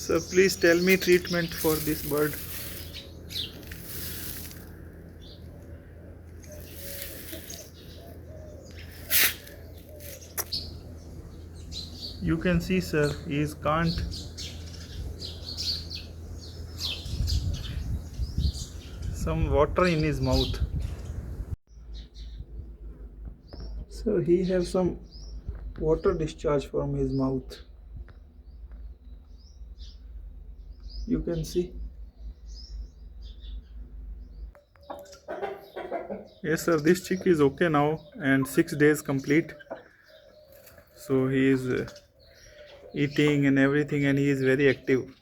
So please tell me treatment for this bird. You can see, sir, he can't. Some water in his mouth. So he have some water discharge from his mouth. You can see. Yes, sir, this chick is okay now and 6 days complete. So he is eating and everything, and he is very active.